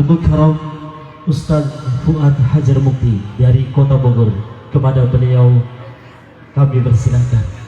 Al-Mukarram Ustaz Fuad Hajar Mukti dari Kota Bogor. Kepada beliau kami persilahkan.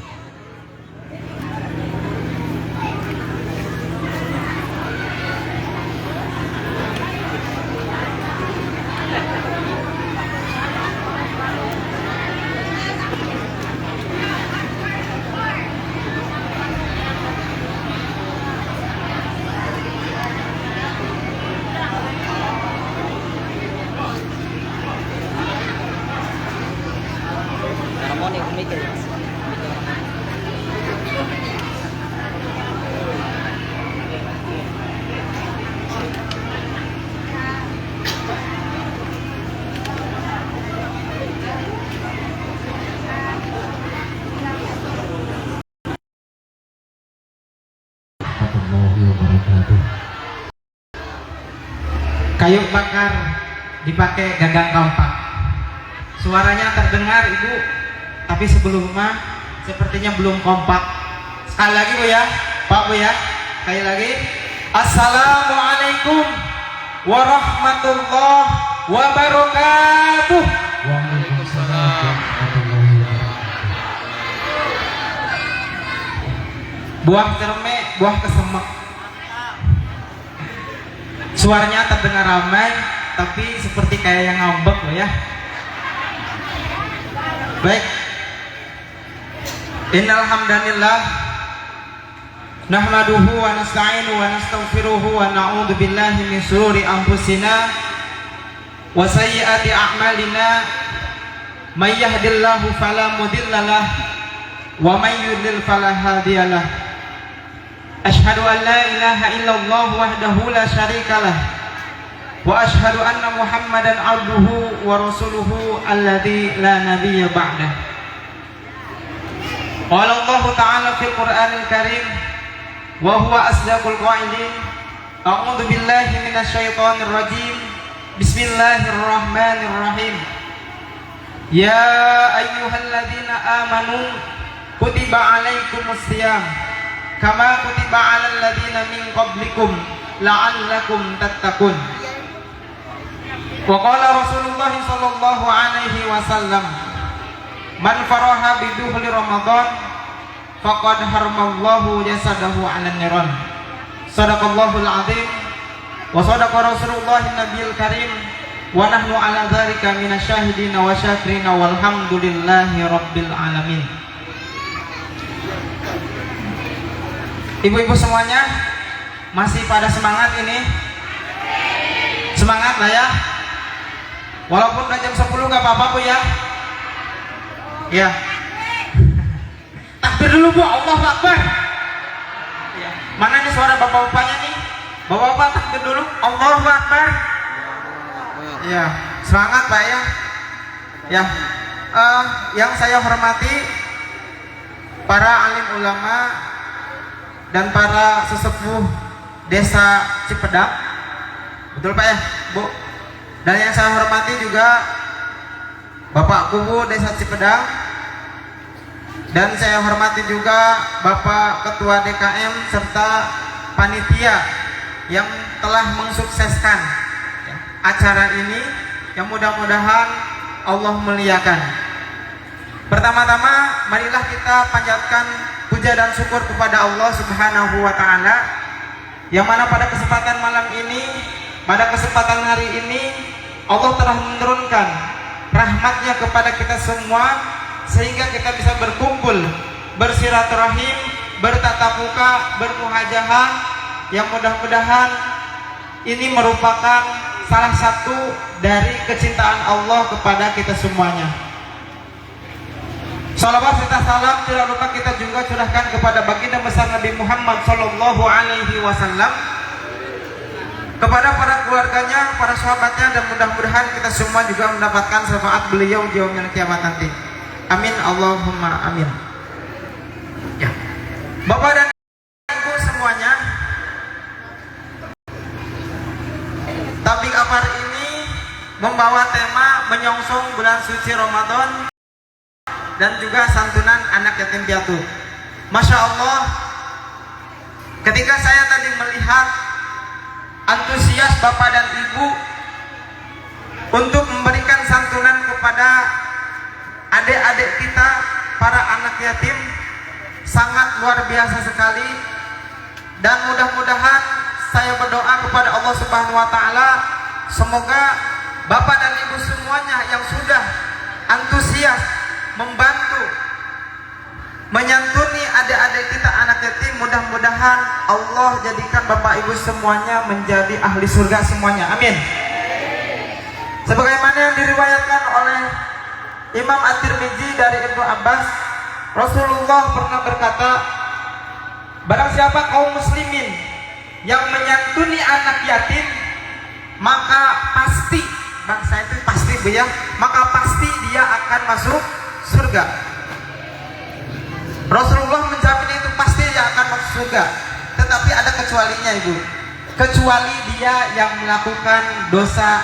Kayu bakar dipakai gagang kompak. Suaranya terdengar Ibu, tapi sebelumnya sepertinya belum kompak. Sekali lagi Bu ya, Pak Bu ya. Sekali lagi. Assalamualaikum warahmatullahi wabarakatuh. Waalaikumsalam warahmatullahi wabarakatuh. Buah cermek, buah kesemek. Suaranya terdengar ramai, tapi seperti kayak yang ngambek loh ya. Baik. Innal hamdanillah nahmaduhu wa nasta'inu wa nastaghfiruhu wa na'udzu billahi min shururi anfusina wa sayyiati a'malina. May yahdihillahu fala mudhillalah wa may yudlil fala hadiyalah. Ashhadu an la ilaha illallah wahdahu la syarikalah wa ashhadu anna Muhammadan abduhu wa rasuluhu alladzi la nabiyya ba'dah. Qala Allah ta'ala fil Qur'anil Karim wa huwa asdaqul qailin. A'udzu billahi minasy syaithanir rajim. Bismillahirrahmanirrahim. Ya ayyuhalladzina amanu kutiba 'alaikumus shiyam kama kutiba 'alal ladzina min qablikum la'allakum tattaqun. Wa qala Rasulullah sallallahu alaihi wasallam, man faraha bidukhli Ramadan faqad haramallahu jasadahu 'alan niran. Shadaqallahul 'azim wa shadaqa Rasulullah nabiyil karim wa nahnu 'ala dzalika minasyahidina wa syakirina walhamdulillahi rabbil alamin. Ibu-ibu semuanya masih pada semangat ini? Semangat lah ya. Walaupun udah jam 10 gak apa-apa Bu ya. Ya. Takbir dulu Bu, Allahu Akbar. Ya. Mana nih suara bapak-bapaknya nih? Bapak-bapak takbir dulu, Allahu Akbar. Ya, semangat Pak ya. Ya. Yang saya hormati para alim ulama dan para sesepuh desa Cipedang, betul Pak ya Bu. Dan yang saya hormati juga Bapak Kubu desa Cipedang, dan saya hormati juga Bapak Ketua DKM serta panitia yang telah mensukseskan acara ini, yang mudah-mudahan Allah muliakan. Pertama-tama marilah kita panjatkan puja dan syukur kepada Allah Subhanahu wa ta'ala, yang mana pada kesempatan malam ini, pada kesempatan hari ini, Allah telah menurunkan rahmatnya kepada kita semua, sehingga kita bisa berkumpul, bersilaturahim, bertatap muka, bermuhajahah, yang mudah-mudahan ini merupakan salah satu dari kecintaan Allah kepada kita semuanya. Salawat serta salam tidak lupa kita juga curahkan kepada baginda besar Nabi Muhammad sallallahu alaihi wasallam, kepada para keluarganya, para sahabatnya, dan mudah-mudahan kita semua juga mendapatkan syafaat beliau di yaumil kiamat nanti. Amin Allahumma amin. Ya. Bapak dan Ibu semuanya, Tablik Akbar ini membawa tema menyongsong bulan suci Ramadan dan juga santunan anak yatim piatu. Masya Allah, ketika saya tadi melihat antusias Bapak dan Ibu untuk memberikan santunan kepada adik-adik kita, para anak yatim, sangat luar biasa sekali. Dan mudah-mudahan saya berdoa kepada Allah Subhanahu wa taala, semoga Bapak dan Ibu semuanya yang sudah antusias membantu menyantuni adik-adik kita anak yatim, mudah-mudahan Allah jadikan Bapak Ibu semuanya menjadi ahli surga semuanya, amin. Sebagaimana yang diriwayatkan oleh Imam At-Tirmidzi dari Ibnu Abbas, Rasulullah pernah berkata, barang siapa kaum muslimin yang menyantuni anak yatim, maka pasti, bangsa itu pasti Bu ya, maka pasti dia akan masuk surga. Rasulullah menjamin itu pasti dia akan masuk surga. Tetapi ada kecualinya Ibu, kecuali dia yang melakukan dosa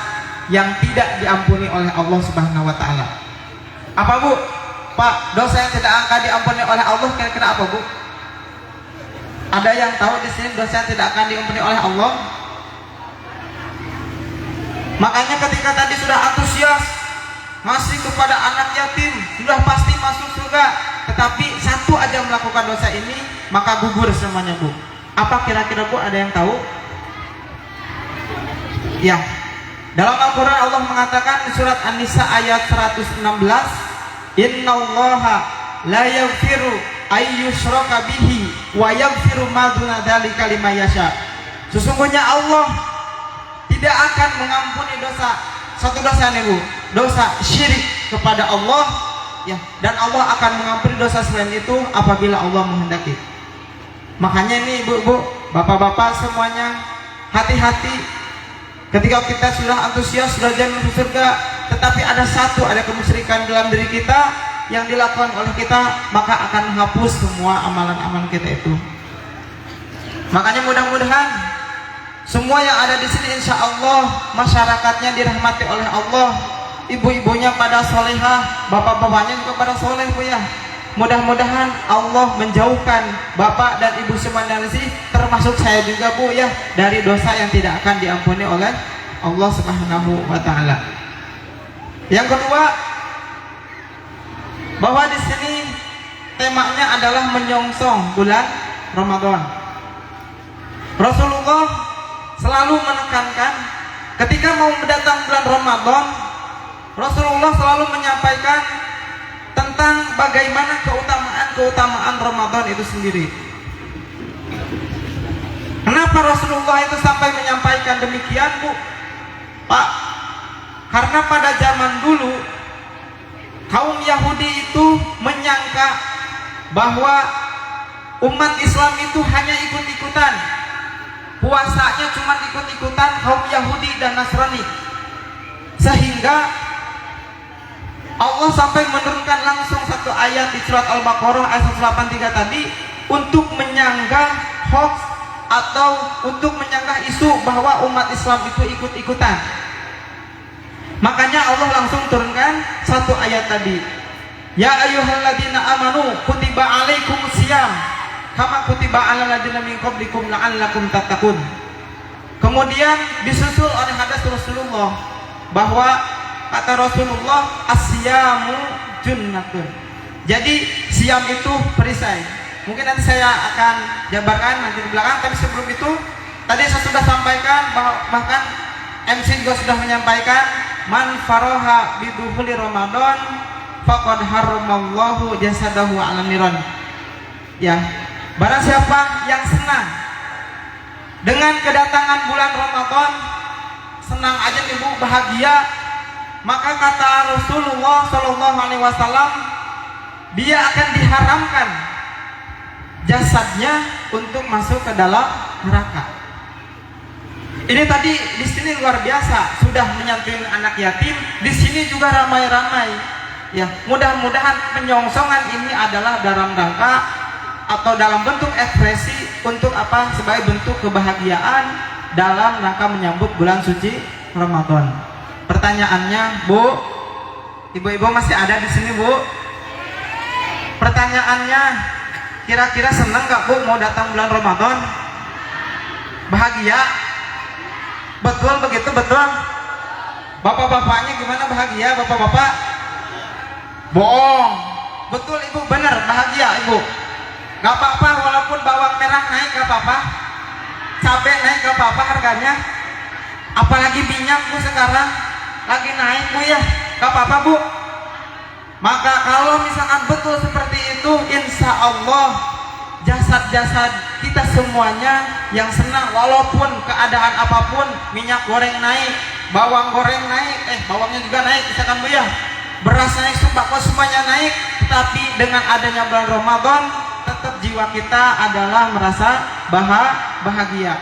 yang tidak diampuni oleh Allah Subhanahu wa taala. Apa Bu? Pak, dosa yang tidak akan diampuni oleh Allah kira-kira apa Bu? Ada yang tahu di sini dosa yang tidak akan diampuni oleh Allah? Makanya ketika tadi sudah antusias ngasih kepada anak yatim, sudah pasti masuk surga, tetapi satu aja melakukan dosa ini, maka gugur semuanya Bu. Apa kira-kira Bu, ada yang tahu? Ya, dalam Al-Quran Allah mengatakan di surat An-Nisa ayat 116, Innallaha la yaghfiru ayyushraka bihi wa yaghfiru ma duna dzalika liman yasha. Sesungguhnya Allah tidak akan mengampuni dosa, satu dosa nih Bu, dosa syirik kepada Allah ya, dan Allah akan mengampuni dosa selain itu apabila Allah menghendaki. Makanya nih Bu, Bapak-bapak semuanya, hati-hati ketika kita sudah antusias, sudah jalan masuk surga, tetapi ada kemusyrikan dalam diri kita yang dilakukan oleh kita, maka akan menghapus semua amalan-amalan kita itu. Makanya mudah-mudahan semua yang ada di sini insya Allah masyarakatnya dirahmati oleh Allah, ibu-ibunya pada solehah, bapak-bapaknya juga pada soleh Bu ya. Mudah-mudahan Allah menjauhkan bapak dan ibu semuanya dari sini, termasuk saya juga Bu ya, dari dosa yang tidak akan diampuni oleh Allah Subhanahu wa taala. Yang kedua, bahwa di sini temanya adalah menyongsong bulan Ramadan. Rasulullah selalu menekankan ketika mau mendatang bulan Ramadan, Rasulullah selalu menyampaikan tentang bagaimana keutamaan Ramadan itu sendiri. Kenapa Rasulullah itu sampai menyampaikan demikian Bu? Pak, karena pada zaman dulu kaum Yahudi itu menyangka bahwa umat Islam itu hanya ikut-ikutan, puasanya cuma ikut-ikutan kaum Yahudi dan Nasrani, sehingga Allah sampai menurunkan langsung satu ayat di surat Al-Baqarah ayat 183 tadi untuk menyanggah hoax atau untuk menyanggah isu bahwa umat Islam itu ikut-ikutan. Makanya Allah langsung turunkan satu ayat tadi, Ya ayyuhalladzina amanu kutiba alaikumusiyam kama kutiba alal ladzina min qablikum la'allakum tattaqun. Kemudian disusul oleh hadis Rasulullah bahwa kata Rasulullah, asyamu junnatun. Jadi siam itu perisai. Mungkin nanti saya akan jabarkan nanti di belakang. Tapi sebelum itu, tadi saya sudah sampaikan bahkan MC juga sudah menyampaikan, man faroha biduhuli Ramadan faqad haramallahu jasadahu ala niran. Ya, barang siapa yang senang dengan kedatangan bulan Ramadan, senang aja Ibu, bahagia, maka kata Rasulullah Shallallahu Alaihi Wasallam, dia akan diharamkan jasadnya untuk masuk ke dalam neraka. Ini tadi di sini luar biasa, sudah menyantuni anak yatim, di sini juga ramai-ramai. Ya, mudah-mudahan penyongsongan ini adalah dalam rangka atau dalam bentuk ekspresi untuk apa? Sebagai bentuk kebahagiaan dalam rangka menyambut bulan suci Ramadan. Pertanyaannya, Bu, ibu-ibu masih ada di sini Bu? Pertanyaannya, kira-kira senang gak Bu mau datang bulan Ramadan? Bahagia? Betul begitu, betul? Bapak-bapaknya gimana, bahagia bapak-bapak? Bohong. Betul ibu, benar bahagia ibu. Gak apa-apa walaupun bawang merah naik, gak apa-apa. Cabai naik, gak apa-apa harganya. Apalagi minyak bu sekarang lagi naik bu ya, gak apa-apa bu. Maka kalau misalkan betul seperti itu, insya Allah jasad-jasad kita semuanya yang senang walaupun keadaan apapun, minyak goreng naik, bawang goreng naik, bawangnya juga naik misalkan bu ya, beras naik, sembako semuanya naik, tapi dengan adanya bulan Ramadan tetap jiwa kita adalah merasa bahagia.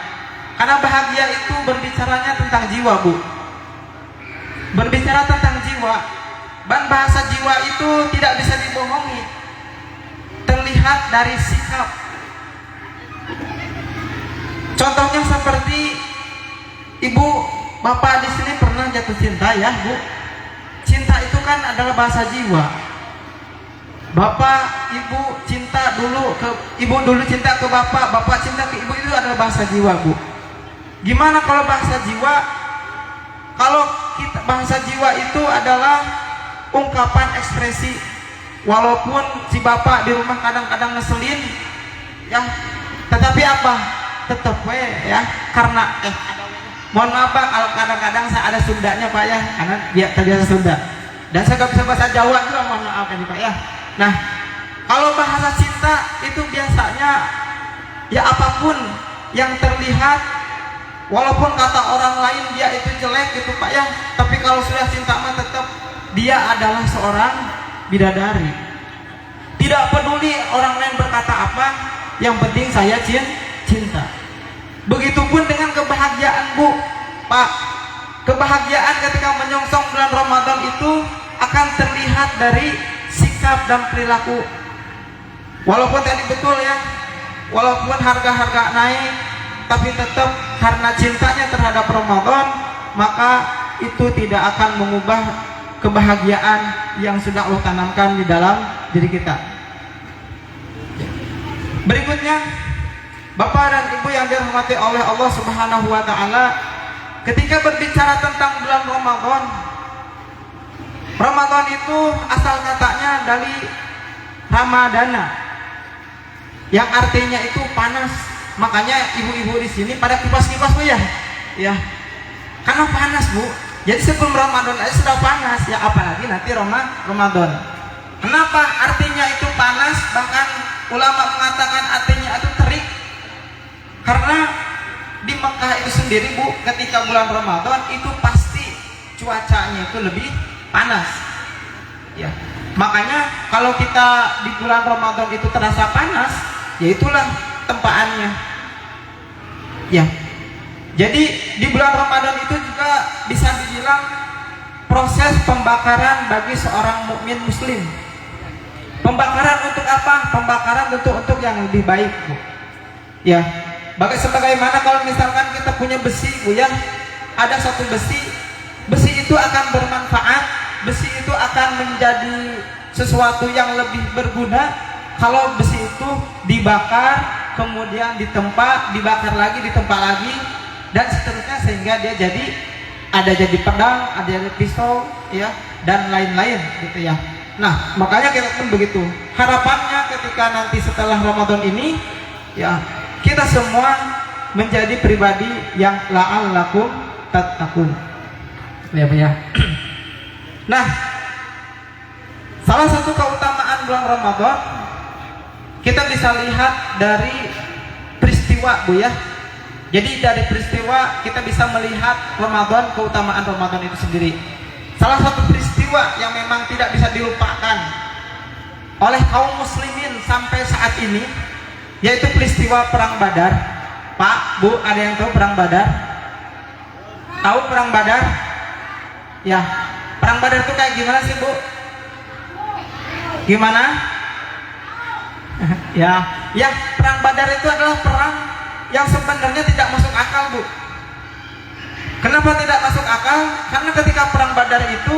Karena bahagia itu berbicaranya tentang jiwa bu, berbicara tentang jiwa. Dan bahasa jiwa itu tidak bisa dibohongi, terlihat dari sikap. Contohnya seperti ibu bapak di sini pernah jatuh cinta ya bu. Cinta itu kan adalah bahasa jiwa. Bapak ibu cinta dulu ke ibu, dulu cinta ke bapak, bapak cinta ke ibu, itu adalah bahasa jiwa bu. Gimana kalau bahasa jiwa? Kalau kita bahasa jiwa itu adalah ungkapan ekspresi. Walaupun si bapak di rumah kadang-kadang ngeselin ya, tetapi apa? Tetep ya, karena mohon maaf Pak, kalau kadang-kadang saya ada Sundanya Pak ya, karena dia terbiasa Sunda dan saya gak bisa bahasa Jawa juga, mohon maaf ya Pak ya. Nah, kalau bahasa cinta itu biasanya ya apapun yang terlihat, walaupun kata orang lain dia itu jelek gitu Pak ya, tapi kalau sudah cinta mah tetap dia adalah seorang bidadari. Tidak peduli orang lain berkata apa, yang penting saya cinta. Begitupun dengan kebahagiaan bu, Pak. Kebahagiaan ketika menyongsong bulan Ramadan itu akan terlihat dari sikap dan perilaku. Walaupun tadi betul ya, walaupun harga-harga naik, tapi tetap karena cintanya terhadap Ramadan, maka itu tidak akan mengubah kebahagiaan yang sudah Allah tanamkan di dalam diri kita. Berikutnya, Bapak dan Ibu yang dirahmati oleh Allah Subhanahu wa taala, ketika berbicara tentang bulan Ramadan, Ramadan itu asal katanya dari Ramadana, yang artinya itu panas. Makanya ibu-ibu di sini pada kipas-kipas bu ya, karena panas bu. Jadi sebelum Ramadan aja sudah panas ya, apalagi nanti Ramadan. Kenapa artinya itu panas? Bahkan ulama mengatakan artinya itu terik. Karena di Mekah itu sendiri bu, ketika bulan Ramadan itu pasti cuacanya itu lebih panas. Ya, makanya kalau kita di bulan Ramadan itu terasa panas, ya itulah tempaannya. Ya. Jadi di bulan Ramadan itu juga bisa dibilang proses pembakaran bagi seorang mukmin muslim. Pembakaran untuk apa? Pembakaran untuk yang lebih baik, bu. Ya, sebagaimana kalau misalkan kita punya besi, bu ya, ada satu besi itu akan bermanfaat, besi itu akan menjadi sesuatu yang lebih berguna kalau besi itu dibakar, kemudian ditempa, dibakar lagi, ditempa lagi, dan seterusnya, sehingga dia jadi pedang, ada jadi pisau ya, dan lain-lain gitu ya. Nah, makanya kita pun begitu. Harapannya ketika nanti setelah Ramadan ini ya, kita semua menjadi pribadi yang la'allakum tattaqun. Ya, ya. Nah, salah satu keutamaan bulan Ramadan kita bisa lihat dari peristiwa, bu ya. Jadi dari peristiwa kita bisa melihat Ramadan, keutamaan Ramadan itu sendiri. Salah satu peristiwa yang memang tidak bisa dilupakan oleh kaum muslimin sampai saat ini, yaitu peristiwa Perang Badar. Pak, Bu, ada yang tahu Perang Badar? Tahu Perang Badar? Ya, Perang Badar itu kayak gimana sih, Bu? Gimana? Ya, Perang Badar itu adalah perang yang sebenarnya tidak masuk akal, Bu. Kenapa tidak masuk akal? Karena ketika Perang Badar itu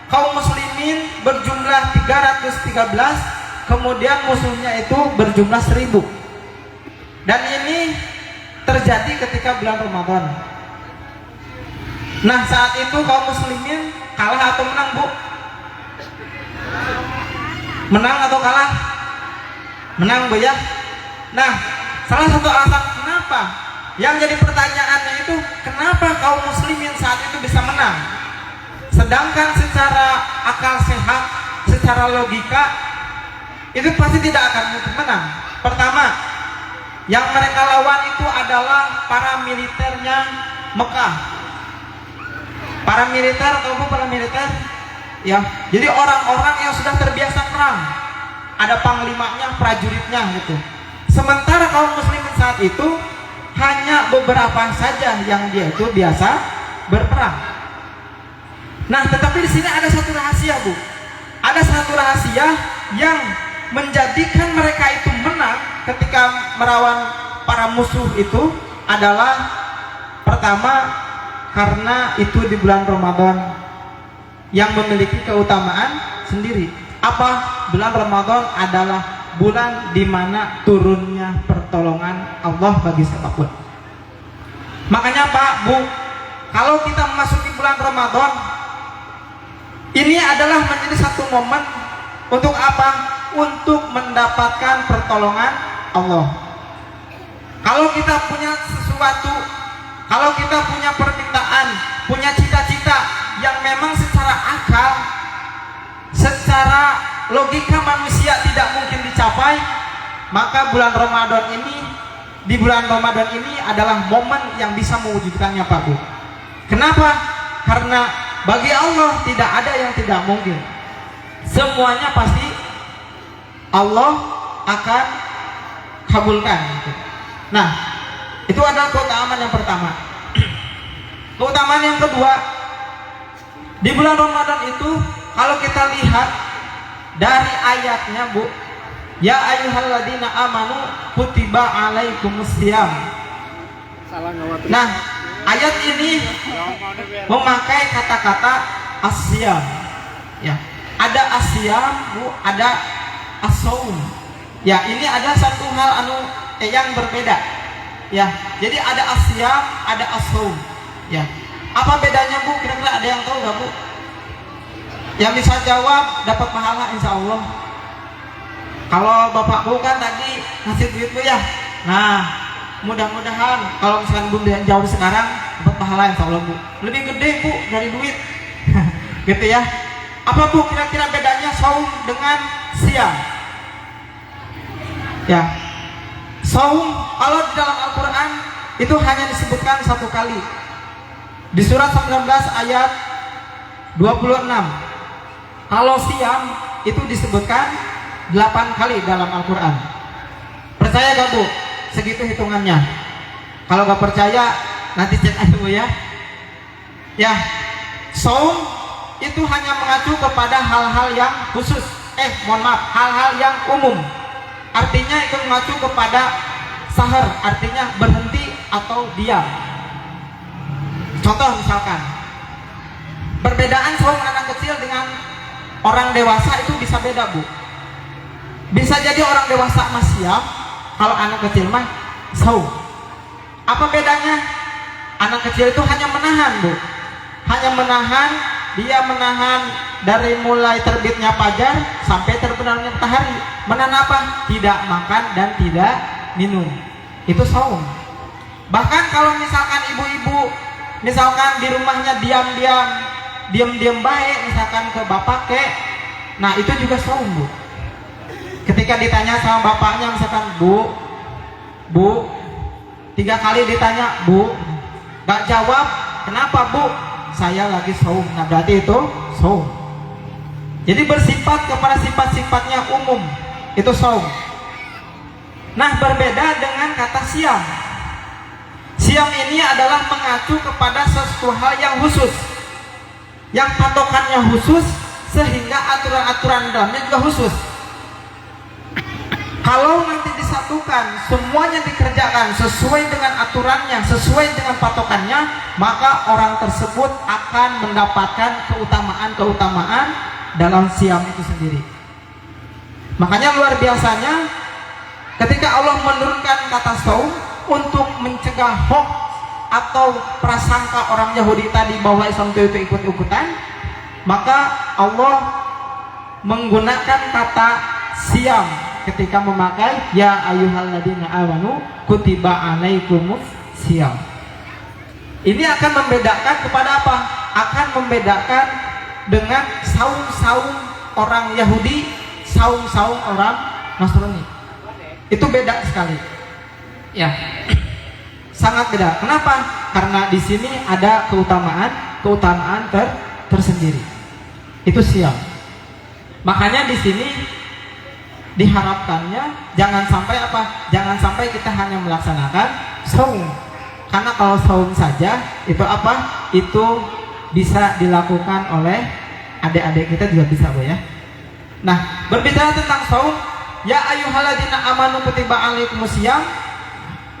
kaum muslimin berjumlah 313, kemudian musuhnya itu berjumlah 1000. Dan ini terjadi ketika bulan Ramadan. Nah saat itu kaum muslimin kalah atau menang Bu? Menang atau kalah? Menang Bu ya. Nah salah satu alasan kenapa yang jadi pertanyaannya itu kenapa kaum muslimin saat itu bisa menang, sedangkan secara akal sehat, secara logika itu pasti tidak akan mungkin menang. Pertama, yang mereka lawan itu adalah para militernya Mekah. Para militer atau para militer ya, jadi orang-orang yang sudah terbiasa perang, ada panglimanya, prajuritnya gitu. Sementara kaum muslimin saat itu hanya beberapa saja yang dia itu biasa berperang. Nah, tetapi di sini ada satu rahasia Bu. Ada satu rahasia yang menjadikan mereka itu menang ketika melawan para musuh itu adalah pertama, karena itu di bulan Ramadan yang memiliki keutamaan sendiri. Apa? Bulan Ramadan adalah bulan di mana turunnya pertolongan Allah bagi siapapun. Makanya Pak, Bu, kalau kita memasuki bulan Ramadan, ini adalah menjadi satu momen untuk apa? Untuk mendapatkan pertolongan Allah. Kalau kita punya sesuatu, kalau kita punya permintaan, punya cita-cita yang memang secara akal, secara logika manusia tidak mungkin dicapai, maka bulan Ramadan ini, di bulan Ramadan ini adalah momen yang bisa mewujudkannya Pak Bu. Kenapa? Karena bagi Allah tidak ada yang tidak mungkin. Semuanya pasti Allah akan kabulkan gitu. Nah, itu adalah keutamaan yang pertama. Keutamaan yang kedua, di bulan Ramadan itu kalau kita lihat dari ayatnya Bu, ya ayyuhalladzina amanu kutiba alaikumusiyam. Nah, ayat ini memakai kata-kata asyam. Ya, ada asyam Bu, ada as-saum. Ya, ini ada satu hal yang berbeda. Ya, jadi ada asyam, ada as-saum. Ya, apa bedanya Bu? Kira-kira ada yang tahu nggak Bu? Yang bisa jawab dapat pahala insya Allah. Kalau Bapak Bu kan tadi ngasih duit Bu ya. Nah, mudah-mudahan kalau misalkan Bu jauh sekarang dapat pahala insya Allah Bu. Lebih gede Bu dari duit. Gitu ya. Apa Bu kira-kira bedanya saum dengan siam? Ya, saum kalau di dalam Al-Quran itu hanya disebutkan satu kali. Di surat 19 ayat 26. Kalau siam itu disebutkan 8 kali dalam Al-Quran. Percaya gak Bu? Segitu hitungannya. Kalau gak percaya nanti cek aja Bu ya. Ya, saum itu hanya mengacu kepada hal-hal yang khusus. Hal-hal yang umum. Artinya itu mengacu kepada sahar, artinya berhenti atau diam. Contoh misalkan, perbedaan saum anak kecil dengan orang dewasa itu bisa beda Bu. Bisa jadi orang dewasa mah siam, kalau anak kecil mah saum. Apa bedanya? Anak kecil itu hanya menahan Bu, hanya menahan, dia menahan dari mulai terbitnya fajar sampai terbenamnya matahari. Menahan apa? Tidak makan dan tidak minum. Itu saum. Bahkan kalau misalkan ibu-ibu, misalkan di rumahnya diam-diam baik, misalkan ke bapak kek, nah itu juga saum Bu. Ketika ditanya sama bapaknya, misalkan Bu, 3 kali ditanya Bu, gak jawab, kenapa Bu? Saya lagi saum. Nah berarti itu saum. Jadi bersifat kepada sifat-sifatnya umum, itu saum. Nah berbeda dengan kata siam. Siam ini adalah mengacu kepada sesuatu hal yang khusus, yang patokannya khusus, sehingga aturan-aturan dalamnya juga khusus. Kalau nanti disatukan, semuanya dikerjakan sesuai dengan aturannya, sesuai dengan patokannya, maka orang tersebut akan mendapatkan keutamaan-keutamaan dalam siam itu sendiri. Makanya luar biasanya ketika Allah menurunkan kata saum untuk mencegah hoax, atau prasangka orang Yahudi tadi bahwa Islam itu ikut-ikutan, maka Allah menggunakan kata siam ketika memakai ya ayyuhalladzina amanu kutiba alaikumus siam. Ini akan membedakan kepada apa? Akan membedakan dengan saum-saum orang Yahudi, saum-saum orang Nasrani. Itu beda sekali. Ya. Sangat beda. Kenapa? Karena di sini ada keutamaan tersendiri. Itu siam. Makanya di sini diharapkannya jangan sampai apa? Jangan sampai kita hanya melaksanakan saum. Karena kalau saum saja itu apa? Itu bisa dilakukan oleh adik-adik kita juga bisa, Bu ya. Nah, berbicara tentang saum, ya ayyuhalladzina amanu kutiba alaikumusiyam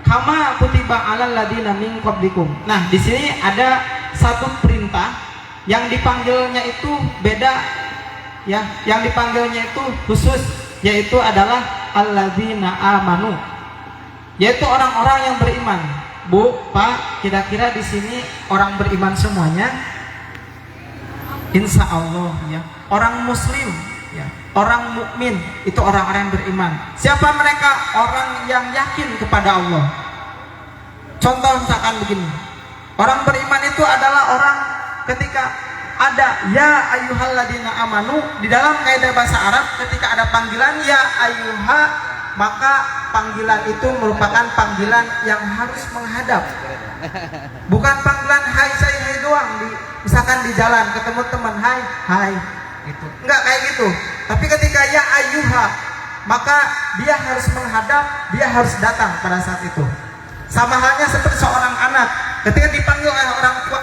kama kutiba alal ladzina min qablikum. Nah, di sini ada satu perintah yang dipanggilnya itu beda ya, yang dipanggilnya itu khusus, yaitu adalah alladzina amanu. Yaitu orang-orang yang beriman. Bu, Pak, kira-kira di sini orang beriman semuanya? Insya Allah ya. Orang muslim ya, orang mukmin itu orang-orang yang beriman. Siapa mereka? Orang yang yakin kepada Allah. Contoh misalkan begini. Orang beriman itu adalah orang ketika ada ya ayyuhalladzina amanu di dalam kaidah bahasa Arab, ketika ada panggilan ya ayyuha, maka panggilan itu merupakan panggilan yang harus menghadap. Bukan panggilan hai saya hai doang misalkan di jalan ketemu teman hai gitu. Enggak kayak gitu. Tapi ketika ya ayyuha, maka dia harus menghadap, dia harus datang pada saat itu. Sama halnya seperti seorang anak ketika dipanggil oleh orang tua,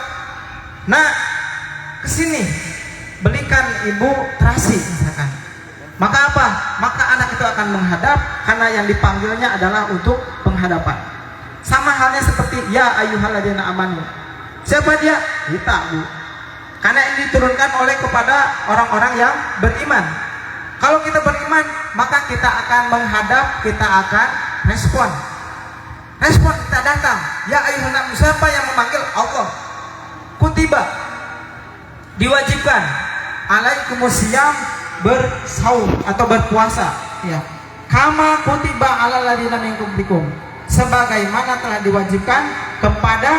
"Nak, kesini, belikan ibu terasi," misalkan. Maka apa? Maka anak itu akan menghadap karena yang dipanggilnya adalah untuk penghadapan. Sama halnya seperti ya ayyuhalladzina amanu. Siapa dia? Kita, Bu. Karena ini diturunkan oleh kepada orang-orang yang beriman. Kalau kita beriman, maka kita akan menghadap, kita akan respon. Respon, kita datang. Ya ayyuhalladzina, siapa yang memanggil? Allah. Kutiba, diwajibkan alaikumusiyam, bersaum atau berpuasa ya. Kama kutiba alal ladzina min qablikum, sebagaimana telah diwajibkan kepada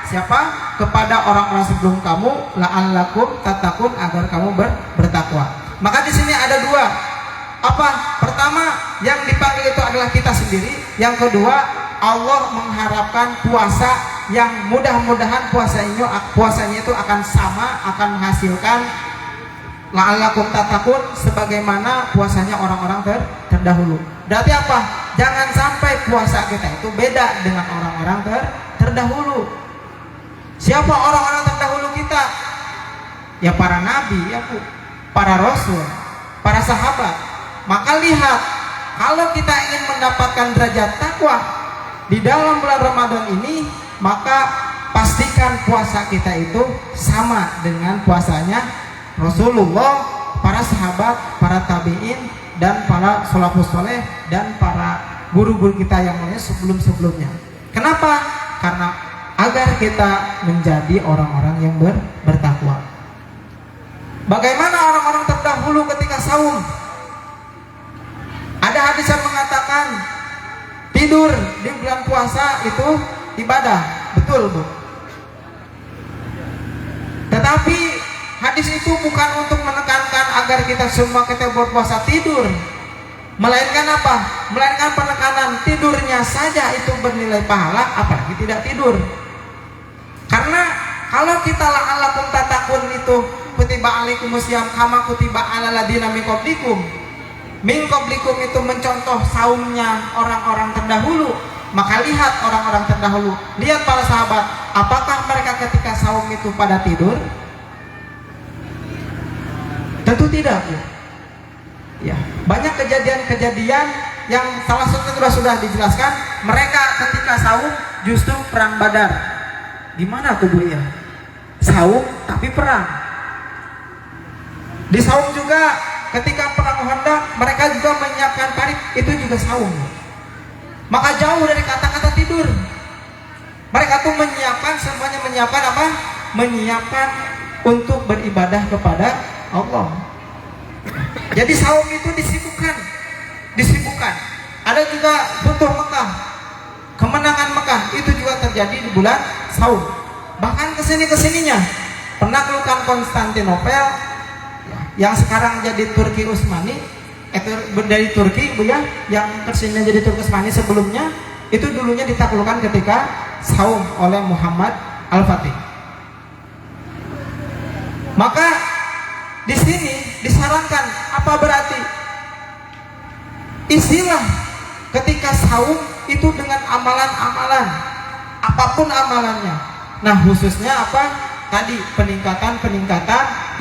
siapa? Kepada orang-orang sebelum kamu, la'allakum tattaqun, agar kamu bertakwa. Maka di sini ada dua. Apa? Pertama, yang dipanggil itu adalah kita sendiri. Yang kedua, Allah mengharapkan puasa yang mudah-mudahan puasanya itu akan sama, akan menghasilkan la'allakum tattaqun sebagaimana puasanya orang-orang terdahulu. Berarti apa? Jangan sampai puasa kita itu beda dengan orang-orang terdahulu. Siapa orang-orang terdahulu kita? Ya para nabi, ya Bu, para rasul, para sahabat. Maka lihat, kalau kita ingin mendapatkan derajat takwa di dalam bulan Ramadan ini, maka pastikan puasa kita itu sama dengan puasanya Rasulullah, para sahabat, para tabi'in, dan para salafus soleh, dan para guru-guru kita yang lainnya sebelum-sebelumnya. Kenapa? Karena agar kita menjadi orang-orang yang bertakwa. Bagaimana orang-orang terdahulu ketika saum? Ada hadis yang mengatakan tidur di bulan puasa itu ibadah. Betul, Bu. Tetapi hadis itu bukan untuk menekankan agar kita semua kita berpuasa tidur, melainkan apa? Melainkan penekanan tidurnya saja itu bernilai pahala, apalagi tidak tidur. Karena kalau kita la'allakum tattaqun itu kutiba alaikumusiyam kama kutiba alal ladzina min qablikum. Min qablikum itu mencontoh saumnya orang-orang terdahulu. Maka lihat orang-orang terdahulu, lihat para sahabat, apakah mereka ketika saum itu pada tidur? Tentu tidak, Bu. Ya, banyak kejadian-kejadian yang salah satunya sudah dijelaskan. Mereka ketika saum justru perang Badar. Gimana tuh, Bu ya? Saum tapi perang. Di saum juga ketika perang Khandaq, mereka juga menyiapkan parit, itu juga saum. Maka jauh dari kata-kata tidur. Mereka tuh menyiapkan, semuanya menyiapkan apa? Menyiapkan untuk beribadah kepada Allah. Jadi saum itu disibukkan. Ada juga Futuh Mekah, kemenangan Mekah itu juga terjadi di bulan saum. Bahkan kesininya penaklukan Konstantinopel yang sekarang jadi Turki Utsmani, itu dari Turki Bu ya, yang kesini jadi Turki Utsmani sebelumnya itu dulunya ditaklukkan ketika saum oleh Muhammad Al-Fatih. Maka di sini disarankan, apa berarti? Isilah ketika saum itu dengan amalan-amalan, apapun amalannya. Nah khususnya apa? Tadi peningkatan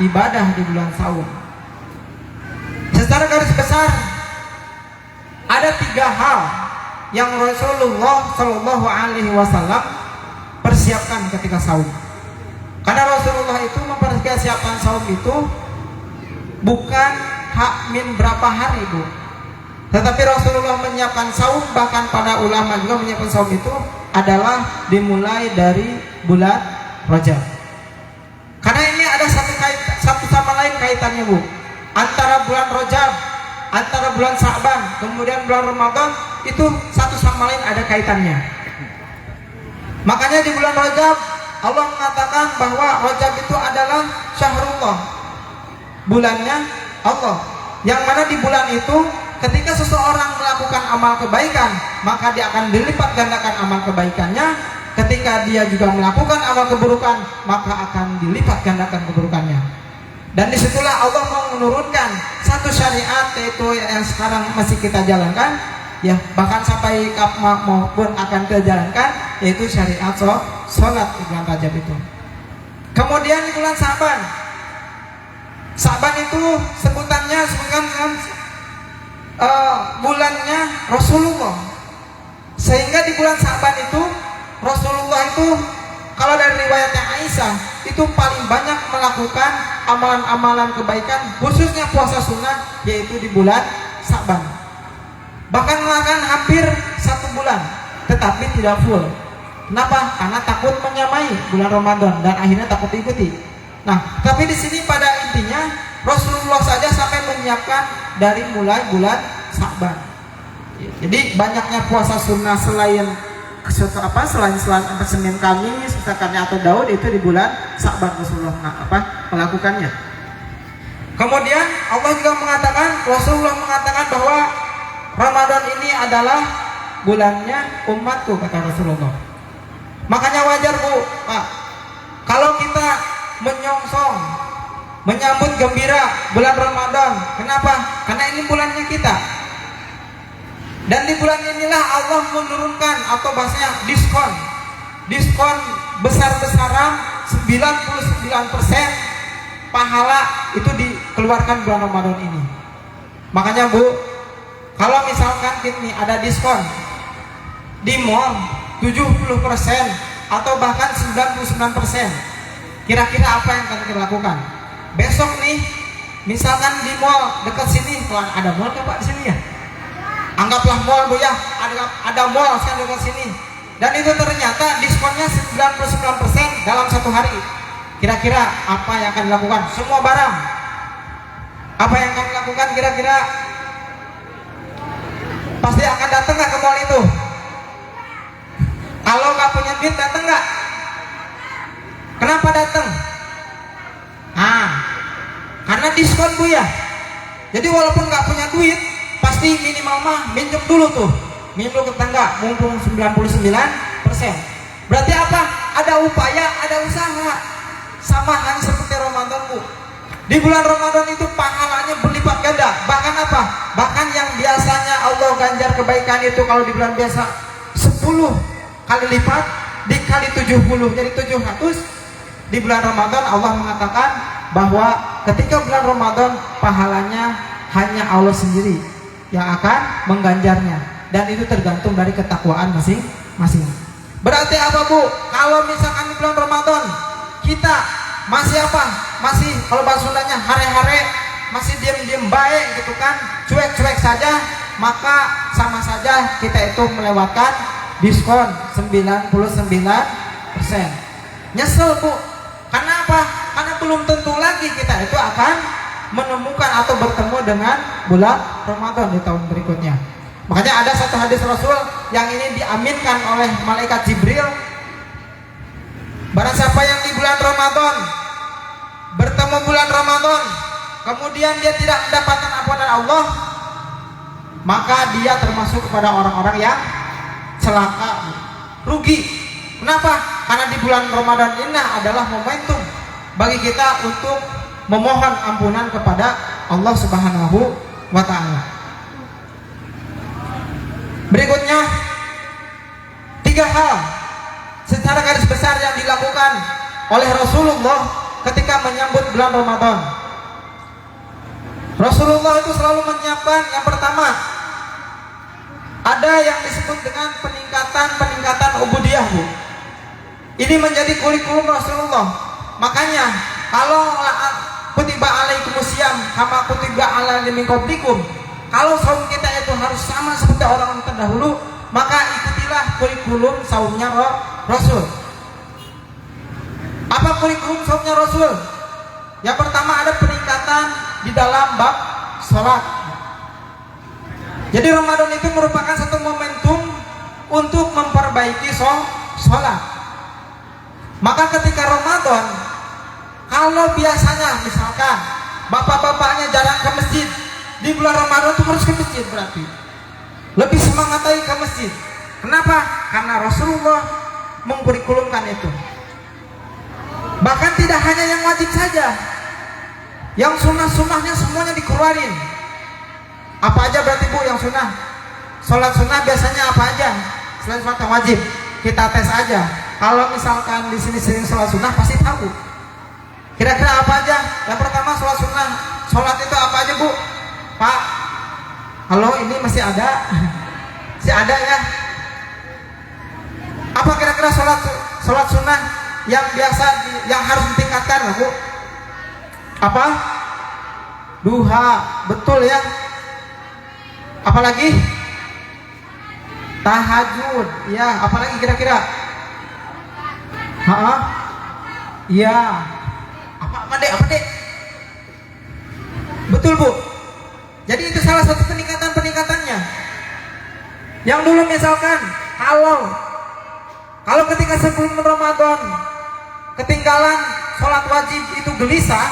ibadah di bulan saum. Secara garis besar ada 3 hal yang Rasulullah Shallallahu Alaihi Wasallam persiapkan ketika saum. Karena Rasulullah itu mempersiapkan saum itu bukan hak min berapa hari Bu, tetapi Rasulullah menyiapkan saum, bahkan para ulama juga menyiapkan saum itu adalah dimulai dari bulan Rajab. Karena ini ada satu sama lain kaitannya Bu, antara bulan Rajab, antara bulan Sa'ban, kemudian bulan Ramadan, itu satu sama lain ada kaitannya. Makanya di bulan Rajab Allah mengatakan bahwa Rajab itu adalah syahrullah, bulannya Allah, yang mana di bulan itu ketika seseorang melakukan amal kebaikan maka dia akan dilipat gandakan amal kebaikannya. Ketika dia juga melakukan amal keburukan maka akan dilipat gandakan keburukannya. Dan disitulah Allah mau menurunkan satu syariat, yaitu yang sekarang masih kita jalankan, ya bahkan sampai maupun akan kita jalankan, yaitu syariat sholat di bulan Rajab itu. Kemudian di bulan Sa'ban, itu sebutannya bulannya Rasulullah. Sehingga di bulan Sa'ban itu Rasulullah itu, kalau dari riwayatnya Aisyah, itu paling banyak melakukan amalan-amalan kebaikan, khususnya puasa sunnah, yaitu di bulan Sa'ban. Bahkan melakukan hampir 1 bulan, tetapi tidak full. Kenapa? Karena takut menyamai bulan Ramadan dan akhirnya takut ikuti. Nah, tapi di sini pada intinya Rasulullah saja sampai menyiapkan dari mulai bulan Sa'ban. Jadi banyaknya puasa sunnah selain Senin Kamis, misalkannya atau Daud, itu di bulan Sa'ban Rasulullah melakukannya. Kemudian Rasulullah mengatakan bahwa Ramadan ini adalah bulannya umatku, kata Rasulullah. Makanya wajar Bu, Pak, kalau kita menyongsong, menyambut gembira bulan Ramadan. Kenapa? Karena ini bulannya kita. Dan di bulan inilah Allah menurunkan, atau bahasanya diskon besar-besaran 99% pahala itu dikeluarkan bulan Ramadan ini. Makanya Bu, kalau misalkan ini ada diskon di mall 70% atau bahkan 99%, kira-kira apa yang akan kita lakukan? Besok nih, misalkan di mall dekat sini, ada mall kan Pak di sini ya? Anggaplah mall Bu ya, ada mall sekarang dekat sini, dan itu ternyata diskonnya 99% dalam 1 hari. Kira-kira apa yang akan dilakukan? Semua barang, apa yang akan dilakukan kira-kira? Pasti akan datang nggak ke mall itu? Kalau nggak punya duit datang nggak? Kenapa datang? Karena diskon Bu ya. Jadi walaupun nggak punya duit, pasti minimal minjem dulu tuh, minjem dulu ke tetangga, mumpung 99%. Berarti apa? Ada upaya, ada usaha. Sama halnya seperti Ramadan Bu. Di bulan Ramadan itu pahalanya berlipat ganda. Bahkan apa? Bahkan yang biasanya Allah ganjar kebaikan itu kalau di bulan biasa 10 kali lipat, dikali 70 jadi 700. Di bulan Ramadan Allah mengatakan bahwa ketika bulan Ramadan pahalanya hanya Allah sendiri yang akan mengganjarnya, dan itu tergantung dari ketakwaan masing-masing. Berarti apa Bu? Kalau misalkan di bulan Ramadan kita masih kalau bahasa Sundanya hare-hare, masih diam-diam baik gitu kan, cuek-cuek saja, maka sama saja kita itu melewatkan diskon 99%. Nyesel Bu, karena apa? Karena belum tentu lagi kita itu akan menemukan atau bertemu dengan bulan Ramadan di tahun berikutnya. Makanya ada satu hadis Rasul yang ini diaminkan oleh malaikat Jibril. Barang siapa yang di bulan Ramadan bertemu bulan Ramadan, kemudian dia tidak mendapatkan ampunan Allah, maka dia termasuk kepada orang-orang yang celaka, rugi. Kenapa? Karena di bulan Ramadan ini adalah momentum bagi kita untuk memohon ampunan kepada Allah Subhanahu wa Ta'ala. Berikutnya, 3 hal secara garis besar yang dilakukan oleh Rasulullah ketika menyambut bulan Ramadan. Rasulullah itu selalu menyiapkan, yang pertama, ada yang disebut dengan peningkatan ubudiyah Bu. Ini menjadi kurikulum Rasulullah. Makanya kalau kutiba alaikumusiyam kama kutiba ala min qablikum, kalau saum kita itu harus sama seperti orang terdahulu, maka ikutilah kurikulum saumnya Rasul. Apa kurikulum saumnya Rasul? Yang pertama ada peningkatan di dalam bab sholat. Jadi Ramadan itu merupakan satu momentum untuk memperbaiki sholat. Maka ketika Ramadan, kalau biasanya misalkan bapak-bapaknya jarang ke masjid, di bulan Ramadan itu harus ke masjid, berarti lebih semangat lagi ke masjid. Kenapa? Karena Rasulullah mengkurikulumkan itu. Bahkan tidak hanya yang wajib saja, yang sunnah-sunnahnya semuanya dikeluarin. Apa aja berarti Bu yang sunnah? Sholat sunnah biasanya apa aja? Selain sholat yang wajib, kita tes aja. Kalau misalkan di sini sering sholat sunnah pasti tahu. Kira-kira apa aja? Yang pertama sholat sunnah. Sholat itu apa aja Bu? Pak, halo, ini masih ada? Masih ada ya? Apa kira-kira sholat sunnah yang biasa yang harus ditingkatkan Bu? Apa? Duha, betul ya? Apalagi? Tahajud, ya. Apalagi kira-kira? Iya. Apa dek? Betul Bu. Jadi itu salah satu peningkatannya. Yang dulu misalkan kalau ketika sebelum Ramadan ketinggalan sholat wajib itu gelisah,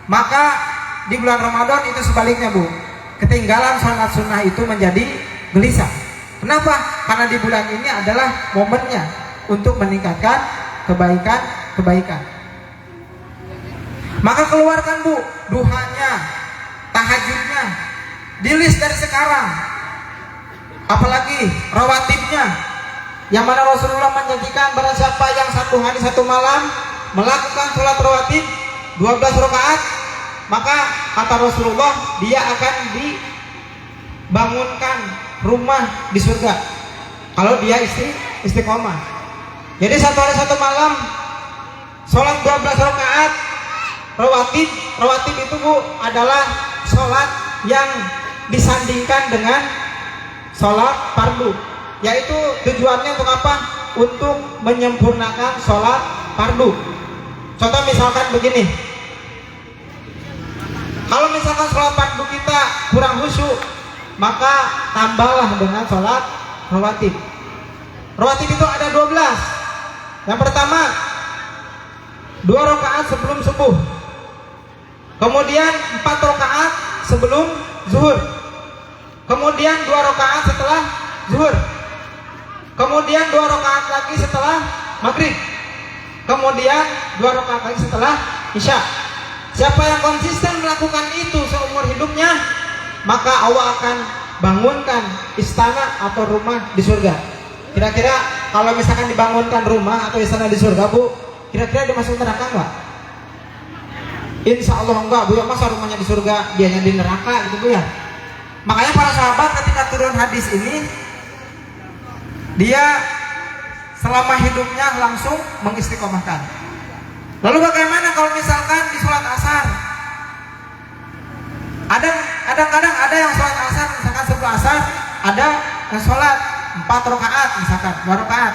maka di bulan Ramadan itu sebaliknya Bu. Ketinggalan sholat sunnah itu menjadi gelisah. Kenapa? Karena di bulan ini adalah momennya untuk meningkatkan kebaikan. Maka keluarkan Bu duhanya, tahajudnya, di list dari sekarang. Apalagi rawatibnya, yang mana Rasulullah menjanjikan barang siapa yang 1 hari 1 malam melakukan sholat rawatib 12 rakaat, maka kata Rasulullah dia akan dibangunkan rumah di surga kalau dia istiqomah. Jadi 1 hari 1 malam sholat 12 rakaat rawatib itu Bu adalah sholat yang disandingkan dengan sholat fardu, yaitu tujuannya untuk apa? Untuk menyempurnakan sholat fardu. Contoh misalkan begini, kalau misalkan sholat fardu kita kurang khusyuk, maka tambahlah dengan sholat rawatib. Rawatib itu ada 12. Yang pertama 2 rakaat sebelum subuh, kemudian 4 rakaat sebelum zuhur, kemudian 2 rakaat setelah zuhur, kemudian 2 rakaat lagi setelah maghrib, kemudian 2 rakaat lagi setelah isya. Siapa yang konsisten melakukan itu seumur hidupnya, maka Allah akan bangunkan istana atau rumah di surga. Kira-kira kalau misalkan dibangunkan rumah atau istana di surga Bu, kira-kira dia masuk neraka enggak? Insya Allah enggak Bu, ya masa rumahnya di surga dianya di neraka gitu Bu ya. Makanya para sahabat ketika turun hadis ini, dia selama hidupnya langsung mengistiqomahkan. Lalu bagaimana kalau misalkan di sholat asar? Kadang-kadang ada yang sholat asar, misalkan sebelum asar ada yang sholat 4 rakaat misalkan 2 rakaat.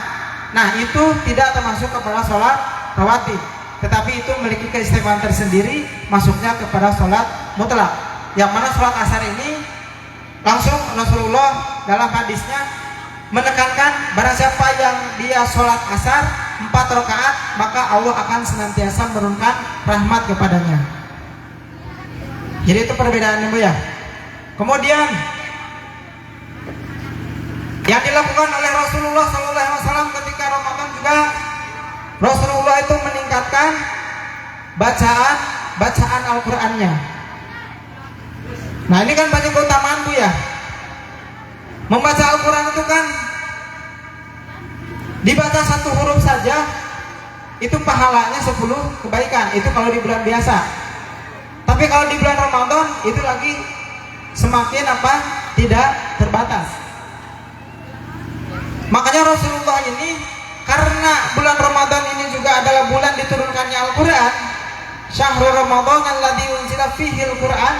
Nah itu tidak termasuk kepada sholat rawatib, tetapi itu memiliki keistimewaan tersendiri, masuknya kepada sholat mutlak. Yang mana sholat asar ini langsung Rasulullah dalam hadisnya menekankan barang siapa yang dia sholat asar 4 rakaat maka Allah akan senantiasa menurunkan rahmat kepadanya. Jadi itu perbedaannya Bu ya. Kemudian yang dilakukan oleh Rasulullah SAW ketika Ramadan juga, Rasulullah itu meningkatkan bacaan Al-Qur'annya. Nah ini kan banyak keutamaan Bu ya. Membaca Al-Quran itu kan dibaca 1 huruf saja itu pahalanya 10 kebaikan. Itu kalau di bulan biasa. Tapi kalau di bulan Ramadan itu lagi semakin tidak terbatas. Makanya Rasulullah ini, karena bulan Ramadan ini juga adalah bulan diturunkannya Al-Quran, Syahrul Ramadan alladzi unzila fihi Al-Quran,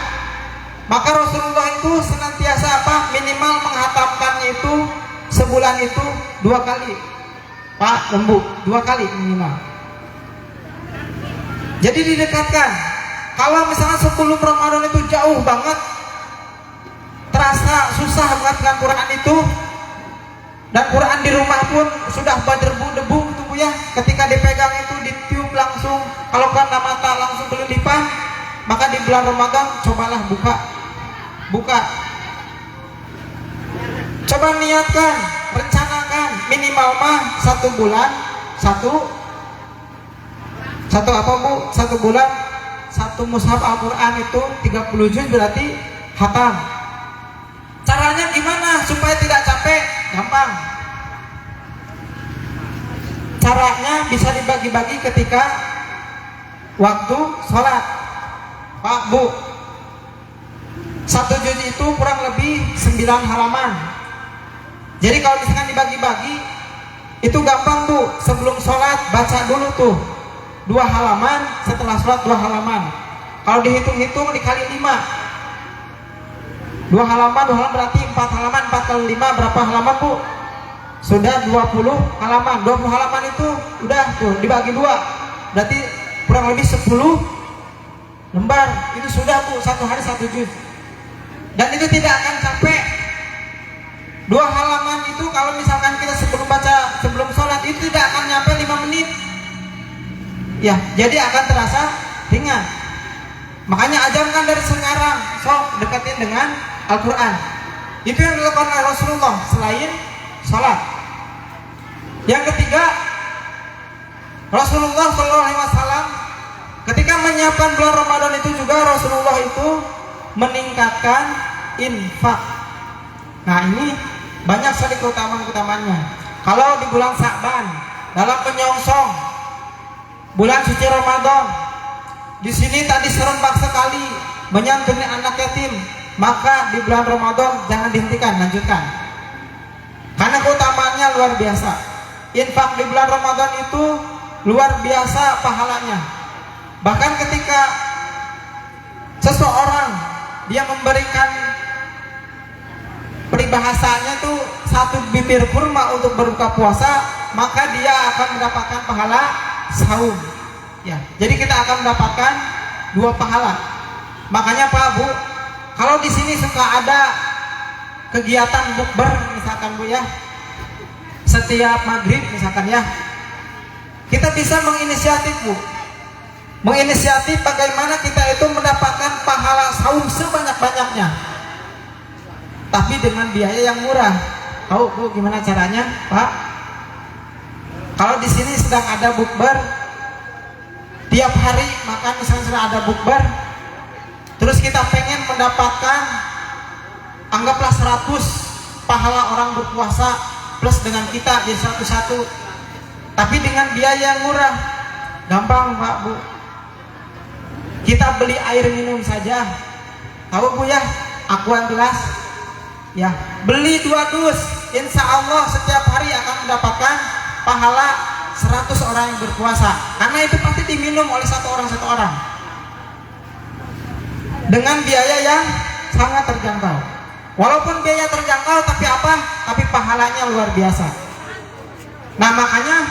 maka Rasulullah itu senantiasa minimal menghatamkannya itu sebulan itu 2 kali. Pak Lembu, 2 kali minimal. Jadi didekatkan. Kalau misalnya sebelum Ramadan itu jauh banget, terasa susah menghafalkan Quran itu, dan Quran di rumah pun sudah berdebu-debu tuh ya, ketika dipegang itu ditiup langsung, kalau kena mata langsung kelilipan, maka di bulan Ramadan cobalah buka, coba niatkan, rencanakan minimal mah 1 bulan satu bulan 1 mushaf Al-Quran itu 30 juz berarti khatam. Caranya gimana supaya tidak capek? Gampang. Caranya bisa dibagi-bagi ketika waktu sholat. Pak Bu, 1 juz itu kurang lebih 9 halaman. Jadi kalau misalkan dibagi-bagi itu gampang Bu. Sebelum sholat baca dulu tuh 2 halaman, setelah sholat 2 halaman. Kalau dihitung-hitung dikali 5, 2 halaman berarti 4 halaman. 4 kali 5 berapa halaman Bu? Sudah 20 halaman. 20 halaman itu udah tuh dibagi 2, berarti kurang lebih 10 lembar. Itu sudah Bu, 1 hari 1 juz. Dan itu tidak akan capek. 2 halaman itu kalau misalkan kita sebelum sholat itu tidak akan nyampe 5 menit. Ya, jadi akan terasa ringan. Makanya ajarkan dari sekarang, sok deketin dengan Al-Quran. Itu yang dilakukan oleh Rasulullah selain sholat. Yang ketiga, Rasulullah SAW ketika menyiapkan bulan Ramadan itu juga Rasulullah itu meningkatkan infak. Nah ini banyak sekali keutamaan-keutamaannya. Kalau di bulan Sa'ban dalam penyongsong bulan suci Ramadan, di sini tadi serempak sekali menyantuni anak yatim, maka di bulan Ramadan jangan dihentikan, lanjutkan. Karena keutamaannya luar biasa. Infak di bulan Ramadan itu luar biasa pahalanya. Bahkan ketika seseorang dia memberikan peribahasanya tuh 1 bibir kurma untuk berbuka puasa, maka dia akan mendapatkan pahala saum. Ya, jadi kita akan mendapatkan 2 pahala. Makanya Pak Bu, kalau di sini suka ada kegiatan bukber misalkan Bu ya, setiap maghrib misalkan ya, kita bisa menginisiatif Bu, menginisiatif bagaimana kita itu mendapatkan pahala saum sebanyak-banyaknya, tapi dengan biaya yang murah. Tahu Bu gimana caranya Pak? Kalau di sini sedang ada bukber tiap hari, maka misalnya sudah ada bukber, terus kita pengen mendapatkan anggaplah 100 pahala orang berpuasa plus dengan kita jadi 101, tapi dengan biaya yang murah. Gampang Pak Bu, kita beli air minum saja, tahu Bu ya, Aqua gelas ya, beli 2 dus, insya Allah setiap hari akan mendapatkan pahala 100 orang yang berpuasa, karena itu pasti diminum oleh satu orang dengan biaya yang sangat terjangkau. Walaupun biaya terjangkau, tapi apa? Tapi pahalanya luar biasa. Nah makanya,